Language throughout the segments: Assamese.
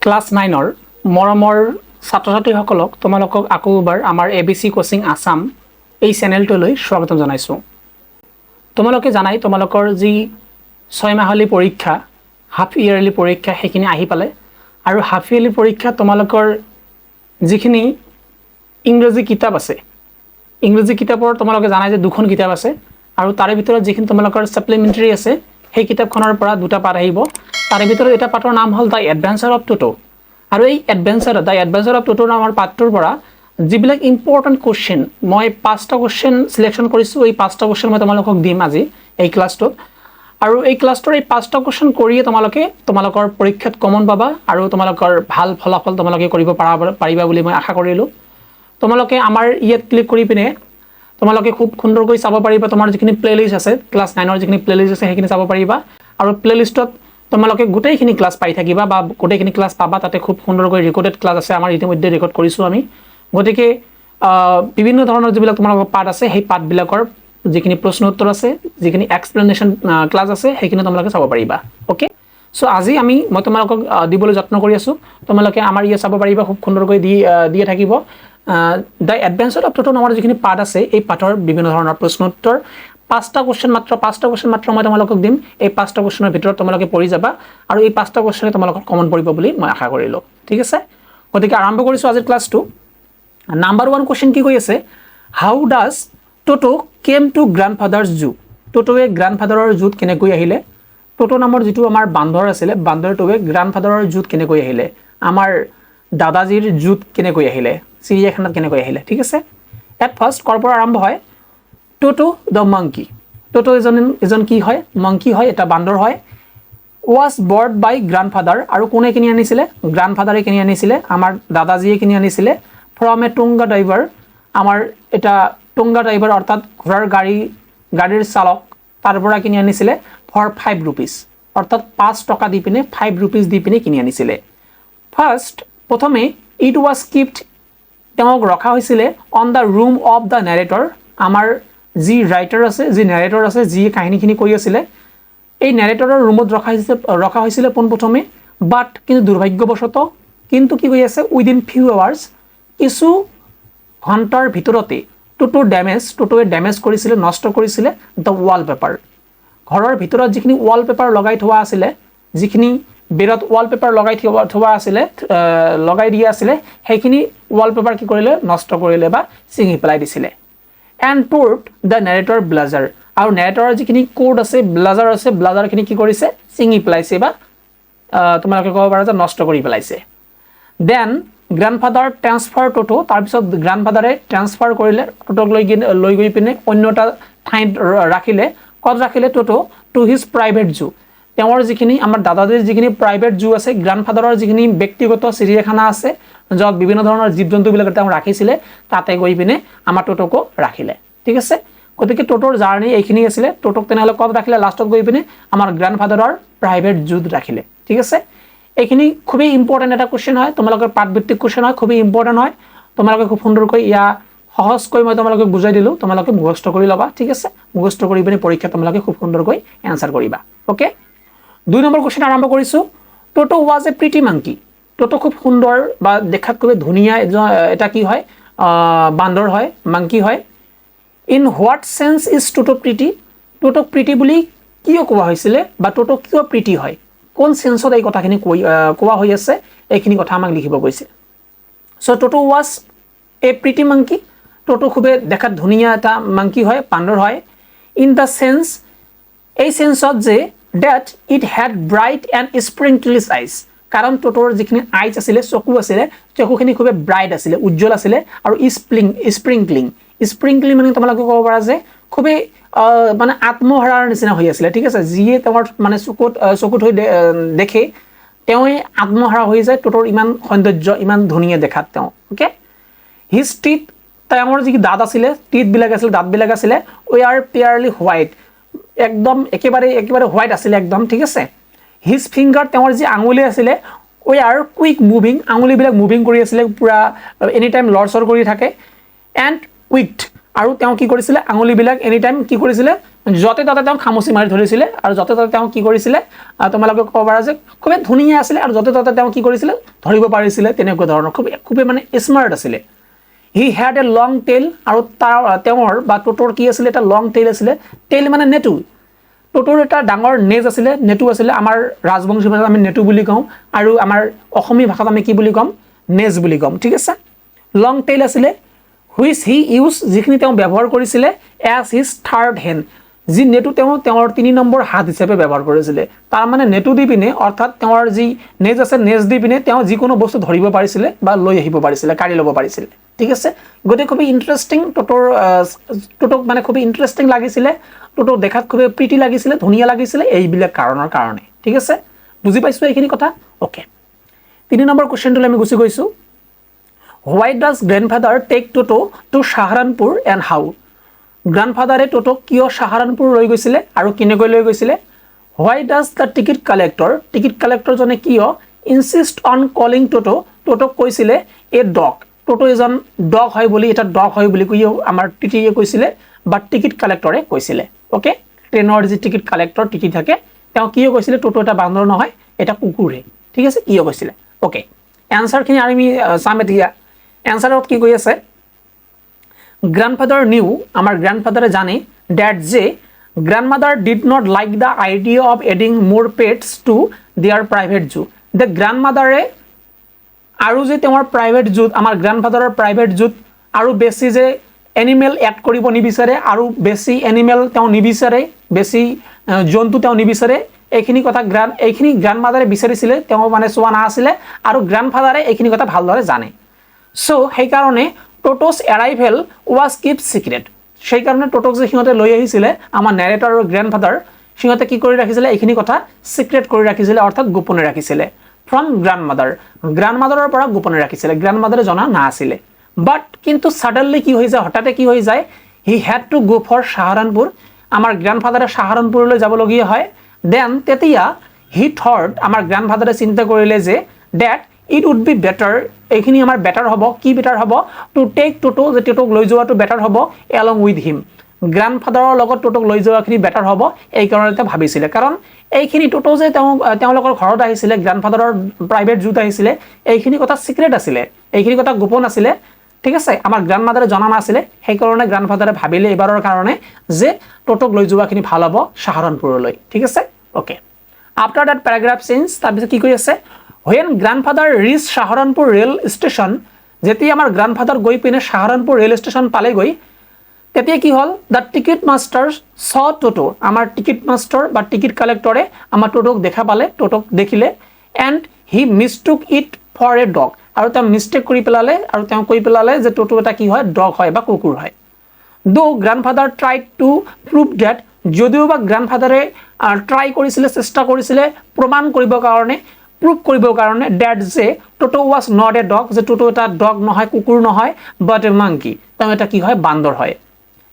ক্লাছ 9ৰ মৰমৰ ছাত্ৰ ছাত্ৰীসকলক তোমালোকক আকৌ এবাৰ আমাৰ ABC কোচিং আসাম এই চেনেলটোলৈ স্বাগতম জনাইছোঁ। তোমালোকে জানাই তোমালোকৰ যি 6 মাহলী পৰীক্ষা হাফ ইয়াৰলি পৰীক্ষা সেইখিনি আহি পালে আৰু হাফ ইয়াৰলি পৰীক্ষা তোমালোকৰ যিখিনি ইংৰাজী কিতাপ আছে ইংৰাজী কিতাপৰ তোমালোকে জানাই যে দুখন কিতাপ আছে আৰু তাৰে ভিতৰত যিখিনি তোমালোকৰ সাপ্লিমেন্টাৰী আছে সেই কিতাপখনৰ পৰা দুটা পাঠ আহিব। তাৰে ভিতৰত এটা পাঠৰ নাম হ'ল দ্য এডভেঞ্চাৰ অফ টোটো আৰু এই দ্য এডভেঞ্চাৰ অফ টোটো নামৰ পাঠটোৰ পৰা যিবিলাক ইম্পৰ্টেণ্ট কোৱেশ্চন মই 5টা কোৱেশ্চন সিলেকশন কৰিছোঁ। এই 5টা কোৱেশ্চন মই তোমালোকক দিম আজি এই ক্লাছটোত আৰু এই ক্লাছটোৰ এই 5টা কোৱেশ্চন কৰিয়ে তোমালোকৰ পৰীক্ষাত কমন পাবা আৰু তোমালোকৰ ভাল ফলাফল তোমালোকে কৰিব পাৰিবা বুলি মই আশা কৰিলোঁ। তোমালোকে আমাৰ ইয়াত ক্লিক কৰি পিনে তোমালোকে খুব সুন্দৰকৈ চাব পাৰিবা তোমাৰ যিখিনি প্লেলিষ্ট আছে ক্লাছ 9ৰ যিখিনি প্লেলিষ্ট আছে সেইখিনি চাব পাৰিবা আৰু প্লেলিষ্টত তোমালোকে গোটেইখিনি ক্লাছ পাই থাকিবা বা গোটেইখিনি ক্লাছ পাবা। তাতে খুব সুন্দৰকৈ ৰেকৰ্ডেড ক্লাছ আছে আমাৰ ইতিমধ্যে ৰেকৰ্ড কৰিছোঁ আমি। গতিকে বিভিন্ন ধৰণৰ যিবিলাক তোমালোকৰ পাঠ আছে সেই পাঠবিলাকৰ যিখিনি প্ৰশ্ন উত্তৰ আছে যিখিনি এক্সপ্লেনেশ্যন ক্লাছ আছে সেইখিনি তোমালোকে চাব পাৰিবা। ওকে, সো আজি মই তোমালোকক দিবলৈ যত্ন কৰি আছোঁ। তোমালোকে আমাৰ ইয়াত চাব পাৰিবা খুব সুন্দৰকৈ দিয়ে থাকিব। দ্য এডভেঞ্চাৰ অফ টোটো নামৰ যিখিনি পাঠ আছে এই পাঠৰ বিভিন্ন ধৰণৰ প্ৰশ্ন উত্তৰ 5টা কোৱেশ্চন মাত্ৰ মই তোমালোকক দিম। এই 5টা কোৱেশ্চনৰ ভিতৰত তোমালোকে পঢ়ি যাবা আৰু এই 5টা কোৱেশ্চনে তোমালোকক কমন পৰিব বুলি মই আশা কৰিলোঁ। ঠিক আছে, গতিকে আৰম্ভ কৰিছোঁ আজিৰ ক্লাছটো। নাম্বাৰ 1 কোৱেশ্চন কি কৈ আছে, হাউ ডাজ টোটো কেম টু গ্ৰাণ্ডফাদাৰ্ছ জু। টোটোৱে গ্ৰাণ্ডফাদাৰৰ জুত কেনেকৈ আহিলে। টোটো নামৰ যিটো আমাৰ বান্দৰ আছিলে বান্দৰটোৱে গ্ৰাণ্ডফাদাৰৰ জুত কেনেকৈ আহিলে, আমাৰ দাদাজীৰ জুত কেনেকৈ আহিলে, চিৰিয়াখানাত কেনেকৈ আহিলে। ঠিক আছে, এট ফাৰ্ষ্ট ক'ৰ পৰা আৰম্ভ হয়, টোটো দ্য মাংকি। টোটো এজন কি হয়, মাংকি হয়, এটা বান্দৰ হয়। ৱাজ বৰ্ড বাই গ্ৰাণ্ডফাদাৰ, আৰু কোনে কিনি আনিছিলে, গ্ৰাণ্ডফাদাৰে কিনি আনিছিলে, আমাৰ দাদাজীয়ে কিনি আনিছিলে। ফ্ৰম এ টুংগা ড্ৰাইভাৰ, আমাৰ এটা টুংগা ড্ৰাইভাৰ অৰ্থাৎ ঘোঁৰাৰ গাড়ীৰ চালক তাৰ পৰা কিনি আনিছিলে ফৰ 5 rupees, অৰ্থাৎ 5 টকা দি পিনে 5 rupees দি পিনে কিনি আনিছিলে। ফাৰ্ষ্ট প্ৰথমে ইট ৱাজ কিপড, তেওঁক ৰখা হৈছিলে on the room of the narrator, আমাৰ যি ৰাইটাৰ আছে যি নেৰেটৰ আছে যি কাহিনীখিনি কৈ আছিলে এই নেৰেটৰৰ ৰুমত ৰখা হৈছিলে পোনপ্ৰথমে। বাট কিন্তু দুৰ্ভাগ্যবশতঃ কিন্তু কি কৈ আছে, উইদিন ফিউ আৱাৰ্ছ, কিছু ঘণ্টাৰ ভিতৰতে টোটোৱে ডেমেজ কৰিছিলে, নষ্ট কৰিছিলে দ্য ৱালপেপাৰ। ঘৰৰ ভিতৰত যিখিনি ৱালপেপাৰ লগাই থোৱা আছিলে, যিখিনি বেৰত ৱালপেপাৰ লগাই দিয়া আছিলে সেইখিনি ৱালপেপাৰ কি কৰিলে, নষ্ট কৰিলে বা ছিঙি পেলাই দিছিলে। এণ্ড ট'ৰ্ড দ্য নেৰেটৰ ব্লাজাৰ, আৰু নেৰেটৰৰ যিখিনি কোড আছে ব্লাজাৰখিনি কি কৰিছে, ছিঙি পেলাইছে বা তোমালোকে ক'ব পাৰা যে নষ্ট কৰি পেলাইছে। দেন গ্ৰাণ্ডফাদাৰ ট্ৰেন্সফাৰ টোটো, তাৰপিছত গ্ৰাণ্ডফাদাৰে ট্ৰেন্সফাৰ কৰিলে টোটোক লৈ গৈ পিনে অন্য এটা ঠাইত ৰাখিলে। ক'ত ৰাখিলে, টোটো টু হিজ প্ৰাইভেট জু, তেওঁৰ যিখিনি আমাৰ দাদাজীৰ যিখিনি প্ৰাইভেট জু আছে, গ্ৰাণ্ডফাদাৰৰ যিখিনি ব্যক্তিগত চিৰিয়াখানা আছে য'ত বিভিন্ন ধৰণৰ জীৱ জন্তুবিলাক তেওঁ ৰাখিছিলে, তাতে গৈ পিনে আমাৰ টোটোকো ৰাখিলে। ঠিক আছে, গতিকে টোটোৰ জাৰ্ণি এইখিনি আছিলে। টোটোক তেনেহ'লে ক'ত ৰাখিলে, লাষ্টত গৈ পিনে আমাৰ গ্ৰাণ্ডফাদাৰৰ প্ৰাইভেট জুত ৰাখিলে। ঠিক আছে, এইখিনি খুবেই ইম্পৰ্টেণ্ট এটা কুৱেশ্যন হয়, তোমালোকৰ পাঠভিত্তিক কুৱেশ্যন হয়, খুবেই ইম্পৰ্টেণ্ট হয়। তোমালোকে খুব সুন্দৰকৈ সহজকৈ মই তোমালোকক বুজাই দিলোঁ, তোমালোকে মুখস্থ কৰি ল'বা। ঠিক আছে, মুখস্থ কৰি পিনে পৰীক্ষাত তোমালোকে খুব সুন্দৰকৈ এনচাৰ কৰিবা। অ'কে, 2 নম্বৰ কুৱেশ্যন আৰম্ভ কৰিছোঁ। টোটো ৱাজ এ প্ৰিটি মাংকি। টোটো খুব সুন্দৰ বা দেখাত খুবেই ধুনীয়া এটা কি হয়, বান্দৰ হয়, মাংকি হয়। In what sense is Toto pretty, টোটোক প্ৰিটি বুলি কিয় কোৱা হৈছিলে বা টোটো কিয় প্ৰিটি হয়, কোন চেন্সত এই কথাখিনি কোৱা হৈ আছে, এইখিনি কথা আমাক লিখিব কৈছে। চ' টোটো ৱাজ এ প্ৰিটি মাংকি, টোটো খুবেই দেখাত ধুনীয়া এটা মাংকি হয়, বান্দৰ হয়। ইন দ্য চেন্স, এই চেন্সত যে that it had bright and sparkling eyes, কাৰণ টোটোৰ যিখিনি আইজ আছিলে, চকু আছিলে, চকুখিনি খুবেই ব্ৰাইট আছিলে, উজ্জ্বল আছিলে। আৰু স্প্ৰিংকলিং মানে তোমালোকে ক'ব পাৰা যে খুবেই মানে আত্মহাৰাৰ নিচিনা হৈ আছিলে। ঠিক আছে, যিয়ে তেওঁৰ মানে চকুত হৈ দেখে তেওঁৱে আত্মহাৰা হৈ যায়, টোটোৰ ইমান সৌন্দৰ্য, ইমান ধুনীয়া দেখাত তেওঁ। অ'কে, হিজ টিথ, তেওঁৰ যি দাঁতবিলাক আছিলে উই আৰ পিয়াৰলি হোৱাইট, একেবাৰে হোৱাইট আছিলে একদম। ঠিক আছে, হিজ ফিংগাৰ, তেওঁৰ যি আঙুলি আছিলে উই আৰ কুইক মুভিং, আঙুলিবিলাক মুভিং কৰি আছিলে, পূৰা এনি টাইম লৰচৰ কৰি থাকে। এণ্ড উইকড, আৰু তেওঁ কি কৰিছিলে, আঙুলিবিলাক এনি টাইম কি কৰিছিলে, য'তে ত'তে তেওঁ খামুচি মাৰি ধৰিছিলে আৰু য'তে ত'তে তেওঁ কি কৰিছিলে তোমালোকে ক'ব পাৰা যে খুবেই ধুনীয়া আছিলে আৰু য'তে ত'তে তেওঁ কি কৰিছিলে ধৰিব পাৰিছিলে তেনেকুৱা ধৰণৰ খুবেই মানে স্মাৰ্ট আছিলে he had a long tail আৰু তেওঁৰ বা টোটোৰ কি আছিলে এটা লং টেইল আছিলে টেইল মানে নেটু টোটোৰ এটা ডাঙৰ নেজ আছিলে নেটু আছিলে আমাৰ ৰাজবংশী ভাষাত আমি নেটু বুলি কওঁ আৰু আমাৰ অসমীয়া ভাষাত আমি কি বুলি ক'ম নেজ বুলি ক'ম ঠিক আছে লং টেইল আছিলে হুইচ হি ইউজ যিখিনি তেওঁ ব্যৱহাৰ কৰিছিলে এজ হিজ থাৰ্ড হেণ্ড যি নেটু তেওঁৰ 3 নম্বৰ হাত হিচাপে ব্যৱহাৰ কৰিছিলে তাৰ মানে নেটু দি পিনে অৰ্থাৎ তেওঁৰ যি নেজ আছে নেজ দি পিনে তেওঁ যিকোনো বস্তু ধৰিব পাৰিছিলে বা লৈ আহিব পাৰিছিলে কাঢ়ি ল'ব পাৰিছিলে ঠিক আছে গতি খুবই ইন্টাৰেষ্টিং টোটোক মানে খুবই ইন্টাৰেষ্টিং লাগিছিলে টোটো দেখাত খুবই প্ৰিটি লাগিছিলে ধুনীয়া লাগিছিলে এইবিলাক কাৰণৰ কাৰণে ঠিক আছে বুজি পাইছো এইখিনি কথা ওকে 3 নম্বৰ কোৱেশ্চনটো আমি গুছি গৈছো Why does grandfather take Toto to Saharanpur and how? Grandfather Toto কিয় Saharanpur লৈ গৈছিলে আৰু কিনেকৈ লৈ গৈছিলে Why does the ticket collector জনে কিয় insist on calling Toto কৈছিলে a dog Toto এজন ডগ হয় বুলি এটা ডগ হয় বুলি কিয় আমাৰ টিটিয়ে কৈছিলে বাট টিকেট কালেক্টৰে কৈছিলে ওকে ট্ৰেইনৰ যি টিকেট কালেক্টৰ টিটি থাকে তেওঁ কিয় কৈছিলে Toto এটা বান্দৰ নহয় এটা কুকুৰহে ঠিক আছে কিয় কৈছিলে ওকে এনসাৰখিনি আমি চাম এতিয়া এনসারত কি কই আছে grandfather knew আমার grandfather জানে that যে grandmother did not like the idea of adding more pets to their private zoo the grandmother আৰু যে তেওঁৰ private zoo আমাৰ grandfather private zoo আৰু বেছি যে animal add কৰিব নিবিচাৰে আৰু বেছি animal তেওঁ নিবিচাৰে বেছি জন্তু তেওঁ নিবিচাৰে এইখিনি কথা এইখিনি grandmother বিচাৰিছিলে তেওঁ মানে চোৱা না আছিল আৰু grandfather এইখিনি কথা ভালদৰে জানে So, সেই কারণে Toto's arrival was kept secret. সেই কারণে Toto's যে সিহঁতে লৈ আহিছিলে আমাৰ narrator আৰু grandfather সিহঁতে কি কৰি ৰাখিছিলে এইখিনি কথা secret কৰি ৰাখিছিলে অৰ্থাৎ গোপনে ৰাখিছিলে from grandmotherৰ পৰা গোপনে ৰাখিছিলে grandmother জনা না আছিল but কিন্তু suddenly কি হৈ যায় হঠাতে কি হৈ যায় he had to go for Saharanpur আমাৰ grandfather Saharanpurলৈ যাব লগিয়া হয় then তেতিয়া he thought আমাৰ grandfather চিন্তা কৰিলে যে that it would be better এইখিনি আমাৰ বেটাৰ হ'ব কি বেটাৰ হ'ব টু টেক Toto যে Totoক লৈ যোৱাটো বেটাৰ হ'ব along with him গ্ৰাণ্ডফাদাৰৰ লগত Totoক লৈ যোৱাখিনি বেটাৰ হ'ব এই কাৰণতে ভাবিছিলে কাৰণ এইখিনি Toto যে তেওঁলোকৰ ঘৰত আহিছিলে গ্ৰাণ্ডফাদাৰৰ প্ৰাইভেট জুত আহিছিলে এইখিনি কথা সিক্ৰেট আছিলে এইখিনি কথা গোপন আছিলে ঠিক আছে আমাৰ গ্ৰাণ্ডমাদাৰে জনা নাছিলে সেই কাৰণে গ্ৰাণ্ডফাদাৰে ভাবিলে এবাৰৰ কাৰণে যে Totoক লৈ যোৱাখিনি ভাল হ'ব Saharanpurলৈ ঠিক আছে ওকে আফটাৰ দ্যাট প্যাৰাগ্ৰাফ চেঞ্জ তাৰপিছত কি কৈ আছে When grandfather reached Saharanpur rail station, যেতি আমাৰ grandfather গৈ পিনে Saharanpur rail station পালে গৈ তেতিয়া কি হল the ticket master saw Toto আমাৰ ticket master বা ticket collector আমাৰ Totok দেখা পালে Totok দেখিলে and he mistook it for a dog আৰু তা মিস্টেক কৰি পেলালে আৰু তেওঁ কৈ পেলালে যে Toto এটা কি হয় ডগ হয় বা কুকুৰ হয় though grandfather tried to prove that যদিও বা grandfather ট্ৰাই কৰিছিলে চেষ্টা কৰিছিলে প্ৰমাণ কৰিবৰ কাৰণে prove কৰিবৰ কাৰণে that যে Toto was not a dog যে Toto এটা ডগ নহয় কুকুৰ নহয় but a monkey তেওঁ এটা কি হয় বান্দৰ হয়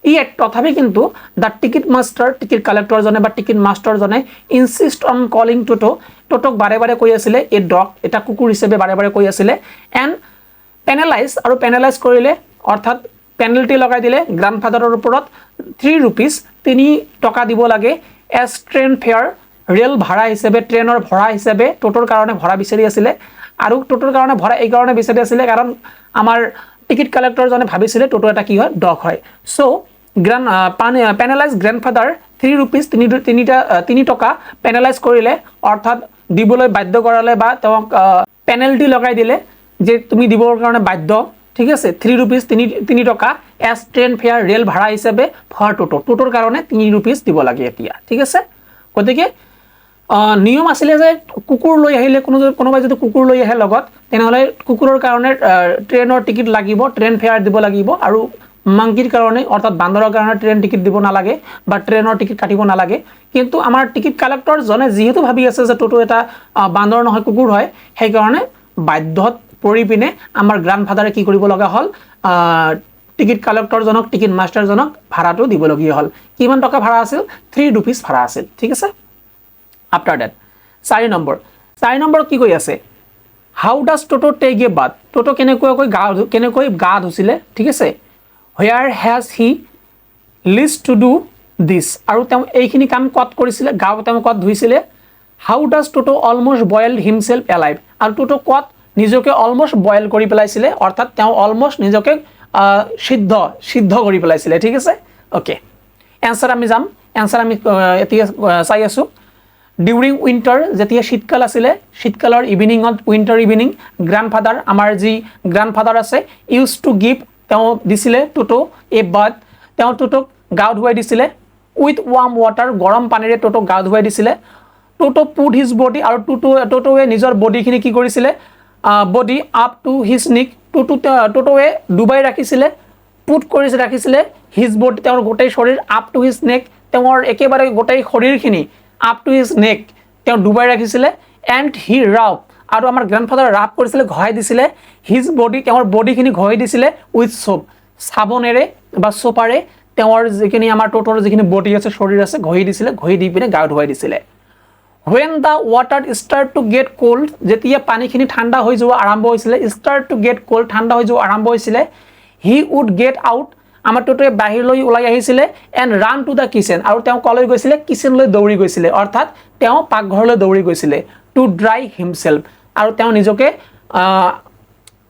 ই এক তথাপি কিন্তু the ticket collector জনে বা ticket master জনে insist on calling Totok বাৰে বাৰে কৈ আছিল a dog এটা কুকুৰ হিচাপে বাৰে বাৰে কৈ আছিল and penalize কৰিলে অৰ্থাৎ পেনাল্টি লগাই দিলে গ্ৰাণ্ডফাদাৰৰ ওপৰত 3 rupees 3 টকা দিব লাগে as train fare ৰেল ভাড়া হিচাপে ট্ৰেনৰ ভাড়া হিচাপে Totor কাৰণে ভাড়া বিচাৰি আছিল আৰু Totor কাৰণে ভাড়া এই কাৰণে বিচাৰি আছিল কাৰণ আমাৰ টিকেট কালেক্টৰ জনে ভাবিছিলে Toto এটা কি হয় ডগ হয় সো পেনালাইজ গ্ৰাণ্ডফাদাৰ 3 rupees 3 টকা পেনালাইজ কৰিলে অৰ্থাৎ দিবলৈ বাধ্য কৰালে বা তেওঁক পেনাল্টি লগাই দিলে যে তুমি দিবৰ কাৰণে বাধ্য ঠিক আছে 3 rupees 3 টকা এজ ট্ৰেন ফেয়াৰ ৰেল ভাড়া হিচাপে ফৰ Totor কাৰণে 3 rupees দিব লাগে এতিয়া ঠিক আছে গতিকে নিয়ম আছিল যে কুকুৰ লৈ আহিলে কোনোবাই যদি কুকুৰ লৈ আহে লগত তেনেহলে কুকুৰৰ কাৰণে ট্ৰেনৰ টিকেট লাগিব ট্ৰেন ফেয়াৰ দিব লাগিব আৰু মাংকিৰ কাৰণে অৰ্থাৎ বান্দৰৰ কাৰণে ট্ৰেন টিকেট দিব নালাগে বা ট্ৰেনৰ টিকেট কাটিব নালাগে কিন্তু আমাৰ টিকেট কালেক্টৰ জনে যেহেতু ভাবি আছে যে Toto এটা বান্দৰ নহয় কুকুৰ হয় সেই কাৰণে বাধ্যত পৰি পিনে আমাৰ গ্ৰাণ্ডফাদাৰে কি কৰিব লগা হল টিকেট কালেক্টৰ জনক টিকেট মাষ্টাৰ জনক ভাড়াটো দিব লগিয়া হল কিমান টকা ভাড়া আছিল 3 rupees ভাড়া আছিল ঠিক আছে After that, 4 number কি কৈ আছে How does Toto take a bath? Toto কেনেকৈ গা ধুছিলে ঠিক আছে Where has he least to do দিছ আৰু তেওঁ এইখিনি কাম কত কৰিছিলে গাও তেওঁ কত ধুইছিলে how does Toto almost boil himself alive আৰু টোটো কত নিজকে অলমোষ্ট বয়েল কৰি পেলাইছিলে অৰ্থাৎ তেওঁ অলমোষ্ট নিজকে সিদ্ধ কৰি পেলাইছিলে ঠিক আছে ওকে এনসাৰ আমি যাম এনসাৰ আমি এতিয়া চাই আছো ডিউৰিং উইন্টাৰ যেতিয়া শীতকাল আছিলে শীতকালৰ ইভিনিঙত উইন্টাৰ ইভিনিং গ্ৰাণ্ডফাদাৰ আমাৰ যি গ্ৰাণ্ডফাদাৰ আছে ইউজ টু গিভ তেওঁ দিছিলে টোটো এ বাথ তেওঁ টোটোক গা ধুৱাই দিছিলে উইথ ৱাৰ্ম ৱাটাৰ গৰম পানীৰে টোটোক গা ধুৱাই দিছিলে টোটো পুট হিজ বডি আৰু টোটোৱে নিজৰ বডিখিনি কি কৰিছিলে body up to his neck টোটোৱে ডুবাই ৰাখিছিলে পুট কৰি ৰাখিছিলে হিজ বডি তেওঁৰ গোটেই শৰীৰ আপ টু হিজ নেক তেওঁৰ একেবাৰে গোটেই শৰীৰখিনি আপ টু হিজ নেক তেওঁ ডুবাই ৰাখিছিলে এণ্ড হি ৰাব আৰু আমাৰ গ্ৰাণ্ডফাদাৰ ৰাব কৰিছিলে ঘঁহাই দিছিলে হিজ বডি তেওঁৰ বডিখিনি ঘঁহাই দিছিলে উইথ সোপ চাবোনেৰে বা সোপাৰে তেওঁৰ যিখিনি আমাৰ টোটোৰ যিখিনি বডি আছে শৰীৰ আছে ঘঁহি দিছিলে ঘঁহি দি পিনে গা ধুৱাই দিছিলে when the water start to get cold যেতিয়া পানীখিনি ঠাণ্ডা হৈ যোৱা আৰম্ভ হৈছিলে start to get cold ঠাণ্ডা হৈ যোৱা আৰম্ভ হৈছিলে he would get out আমাৰ টোটোৱে বাহিৰলৈ ওলাই আহিছিলে and run to the kitchen আৰু তেওঁ কলৈ গৈছিলে কিচেনলৈ দৌৰি গৈছিলে অৰ্থাৎ তেওঁ পাকঘৰলৈ দৌৰি গৈছিলে to dry himself আৰু তেওঁ নিজকে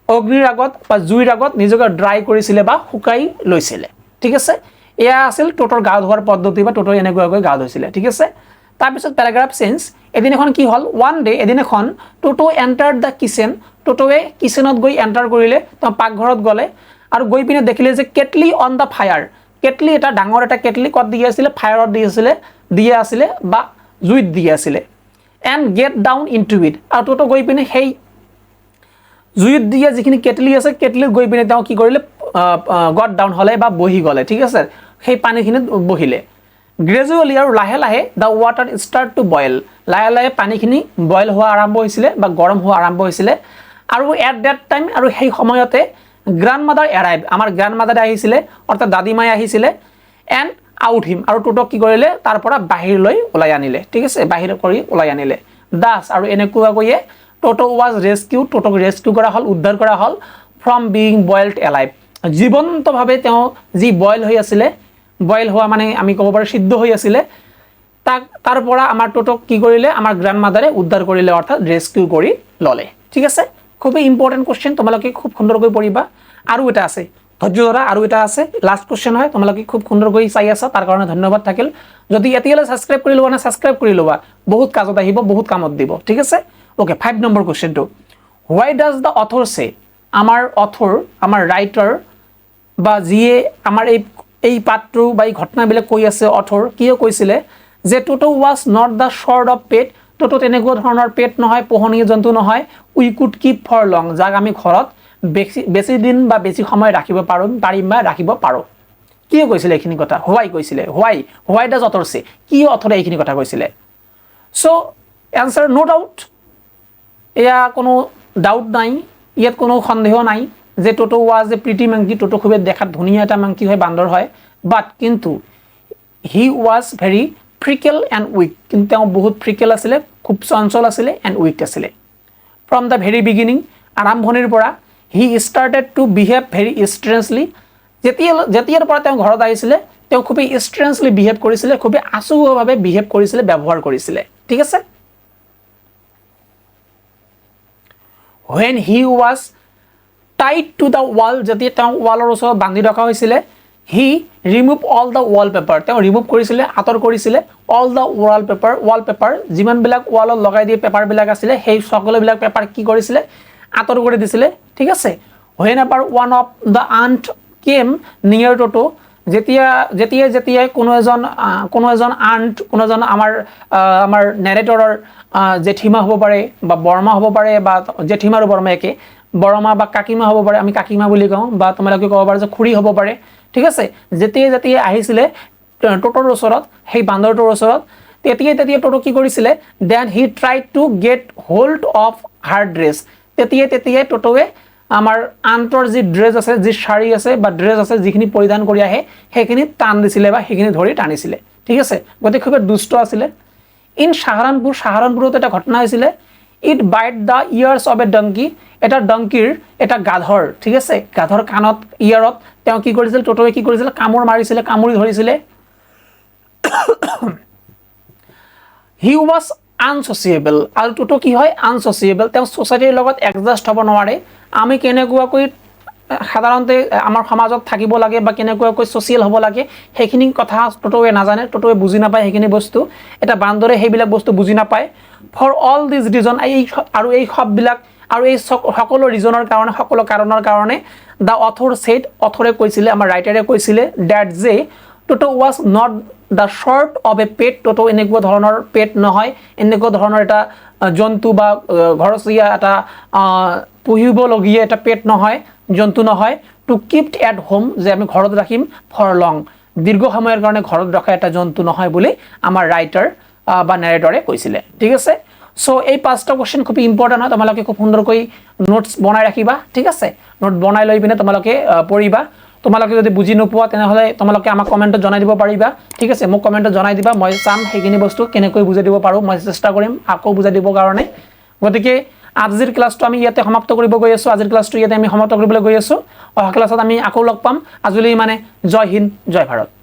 অগ্নিৰ আগত বা জুইৰ আগত নিজকে ড্ৰাই কৰিছিলে বা শুকাই লৈছিলে ঠিক আছে এয়া আছিল টোটোৰ গা ধোৱাৰ পদ্ধতি বা টোটো এনেকৈ গা ধুইছিলে ঠিক আছে তাৰপিছত প্যাৰাগ্ৰাফ চেঞ্জ এদিন এখন কি হল ওয়ান ডে এদিন এখন টোটো এন্টাৰ্ড দা কিচেন টোটোৱে কিচেনত গৈ এন্টাৰ কৰিলে তেওঁ পাকঘৰত গলে আৰু গৈ পিনে দেখিলে যে কেটলি অন দা ফায়াৰ কেটলি এটা ডাঙৰ এটা কেটলি কত দি আছিল ফায়াৰত দি আছিল বা জুইত দি আছিল and get down into it আৰু টোটো গৈ পিনে সেই জুইত দিয়া যিখিনি কেটলি আছে কেটলিত গৈ পিনে তেওঁ কি কৰিলে গট ডাউন হলে বা বহি গলে ঠিক আছে সেই পানীখিনিত বহিলে গ্ৰেজুৱেলি আৰু লাহে লাহে দা ৱাটাৰ ষ্টাৰ্ট টু বয়েল লাহে লাহে পানীখিনি বয়েল হোৱা আৰম্ভ হৈছিলে বা গৰম হোৱা আৰম্ভ হৈছিলে আৰু এট দ্যাট টাইম আৰু সেই সময়তে গ্ৰাণ্ডমাদাৰ এৰাইভ আমাৰ গ্ৰাণ্ডমাদাৰে আহিছিলে অৰ্থাৎ দাদিমাই আহিছিলে এণ্ড আউট হিম আৰু টোটোক কি কৰিলে তাৰ পৰা বাহিৰলৈ ওলাই আনিলে ঠিক আছে বাহিৰ কৰি ওলাই আনিলে দাস আৰু এনেকুৱাকৈয়ে টোটো ৱাজ ৰেস্কিউ টোটোক ৰেস্কিউ কৰা হল উদ্ধাৰ কৰা হল ফ্ৰম বিং বয়েলড এলাইভ জীৱন্তভাৱে তেওঁ যি বয়েল হৈ আছিলে বয়েল হোৱা মানে আমি ক'ব পাৰো সিদ্ধ হৈ আছিলে তাৰ পৰা আমাৰ টোটোক কি কৰিলে আমাৰ গ্ৰাণ্ডমাদাৰে উদ্ধাৰ কৰিলে অৰ্থাৎ ৰেস্কিউ কৰি ললে ঠিক আছে খুবই ইম্পৰ্টেন্ট কোশ্চেন তোমালোকে খুব সুন্দৰকৈ পঢ়িবা আৰু এটা আছে ধৈৰ্য ধৰা আৰু এটা আছে লাষ্ট কোশ্চেন হয় তোমালোকে খুব সুন্দৰকৈ চাই আছা তাৰ কাৰণে ধন্যবাদ থাকিল যদি এতিয়ালৈ সাবস্ক্ৰাইব কৰি লোৱা না সাবস্ক্ৰাইব কৰি লোৱা বহুত কামত আহিব বহুত কামত দিব ঠিক আছে ওকে 5 নম্বৰ কোশ্চেনটো why does the author say আমাৰ অথৰ আমাৰ ৰাইটাৰ বা যিয়ে আমাৰ এই পাত্ৰ বা এই ঘটনাবিলাক কৈ আছে অথৰ কিয় কৈছিলে যে Toto was not the sort of pet Toto তেনেকুৱা ধৰণৰ পেট নহয় পোহনীয়া জন্তু নহয় we could keep for long যাক আমি ঘৰত বেছি দিন বা বেছি সময় ৰাখিব পাৰিম বা ৰাখিব পাৰো কিয় কৈছিলে এইখিনি কথা হোৱাই কৈছিলে হোৱাই ডাজ অথৰ সে কি অথৰে এইখিনি কথা কৈছিলে সো এনসার নো ডাউট এয়া কোনো ডাউট নাই ইয়াত কোনো সন্দেহ নাই যে Toto was a pretty monkey টোটো খুব দেখাত ধুনিয়া এটা মাংকি হয় বান্দৰ হয় বাট কিন্তু he was very fickle and weak কিন্তু তেওঁ বহুত ফ্রিকেল আছিলে খুব চঞ্চল আছিলে এন্ড উইক আছিলে ফ্রম দা ভেরি বিগিনিং আৰম্ভণিৰ পৰা he started to behave very strangely যেতিয়াৰ পৰা তেওঁ ঘৰত আহিছিলে তেওঁ খুব স্ট্ৰেঞ্জলি বিহেভ কৰিছিলে খুব আচুভাৱে বিহেভ কৰিছিলে ব্যৱহাৰ কৰিছিলে ঠিক আছে when he was tied to the wall যেতিয়া তেওঁ ওয়ালৰ ওচৰত বান্ধি ৰখা হৈছিলে he remove all the wallpaper তেওঁ ৰিমুভ কৰিছিলে আতৰ কৰিছিলে all the wallpaper যিমান বিলাক ওয়ালত লগাই দিয়ে পেপাৰ বিলাক আছিল সেই সকলো বিলাক পেপাৰ কি কৰিছিলে আতৰ কৰি দিছিলে ঠিক আছে whenever one of the aunt came near Toto যেতিয়া কোনো এজন আন্ট কোনো এজন আমাৰ নেৰেটৰৰ জেঠিমা হ'ব পাৰে বা বৰমা হ'ব পাৰে বা জেঠিমা আৰু বৰমা একে বৰমা বা কাকিমা হ'ব পাৰে আমি কাকিমা বুলি কওঁ বা তোমালোকে ক'ব পাৰা যে খুৰী হ'ব পাৰে ঠিক আছে যেতিয়া আহিছিলে টোটোৰ ওচৰত সেই বান্দৰটোৰ ওচৰত তেতিয়া টোটো কি কৰিছিলে then he tried to get hold of her dress তেতিয়া টোটোৱে আমাৰ আন্টৰ যি ড্ৰেছ আছে যি শাৰী আছে বা ড্ৰেছ আছে যিখিনি পৰিধান কৰি আহে সেইখিনি টান দিছিলে বা সেইখিনি ধৰি টানিছিলে ঠিক আছে গতে খুব দুষ্ট আছিলে ইন সাহাৰানপুৰত এটা ঘটনা হৈছিলে it bite the ears of a donkey এটা ডংকিৰ এটা গাধৰ ঠিক আছে গাধৰ কাণত ইয়াৰত তেওঁ কি কৰিছিল টোটোৱে কি কৰিছিল কামুৰ মাৰিছিলে কামুৰি ধৰিছিলে হি ৱাজ আনছ'চিয়েবল, আৰু টুটু কি হয় আনছ'চিয়েবল, তেওঁ ছ'চাইটিৰ লগত এডজাষ্ট হ'ব নোৱাৰে। আমি কেনেকুৱাকৈ সাধাৰণতে আমাৰ সমাজত থাকিব লাগে বা কেনেকুৱাকৈ ছ'চিয়েল হ'ব লাগে সেইখিনি কথা টুটুৱে নাজানে, টুটুৱে বুজি নাপায় সেইখিনি বস্তু। এটা বান্দৰে সেইবিলাক বস্তু বুজি নাপায়। ফৰ অল দিছ ৰিজন, এই সববিলাক আৰু এই সকলো ৰিজনৰ কাৰণে, সকলো কাৰণৰ কাৰণে দ্য অথৰ ছেইড, অথৰে কৈছিলে, আমাৰ ৰাইটাৰে কৈছিলে ডেট যে Toto was not the sort of a pet, Toto এনেকুৱা ধৰণৰ পেট নহয়, এনেকুৱা ধৰণৰ এটা জন্তু বা ঘৰচীয়া এটা পুহিবলগীয়া এটা পেট নহয়, জন্তু নহয়। টু কিপড এট হোম, যে আমি ঘৰত ৰাখিম, ফৰ লং, দীৰ্ঘ সময়ৰ কাৰণে ঘৰত ৰখা এটা জন্তু নহয় বুলি আমাৰ ৰাইটাৰ বা নেৰেটৰে কৈছিলে। ঠিক আছে, চ' এই 5টা কুৱেশ্যন খুব ইম্পৰ্টেণ্ট হয়, তোমালোকে খুব সুন্দৰকৈ নোটছ বনাই ৰাখিবা। ঠিক আছে, নোট বনাই লৈ পিনে তোমালোকে পঢ়িবা। তোমালোকে যদি বুজি নোপোৱা তেনেহ'লে তোমালোকে আমাক কমেণ্টত জনাই দিব পাৰিবা। ঠিক আছে, মোক কমেণ্টত জনাই দিবা, মই চাম সেইখিনি বস্তু কেনেকৈ বুজাই দিব পাৰোঁ, মই চেষ্টা কৰিম আকৌ বুজাই দিবৰ কাৰণে। গতিকে আজিৰ ক্লাছটো আমি ইয়াতে সমাপ্ত কৰিব গৈ আছোঁ, আজিৰ ক্লাছটো ইয়াতে আমি সমাপ্ত কৰিবলৈ গৈ আছোঁ। অহা ক্লাছত আমি আকৌ লগ পাম। আজিলৈ মানে জয় হিন্দ, জয় ভাৰত।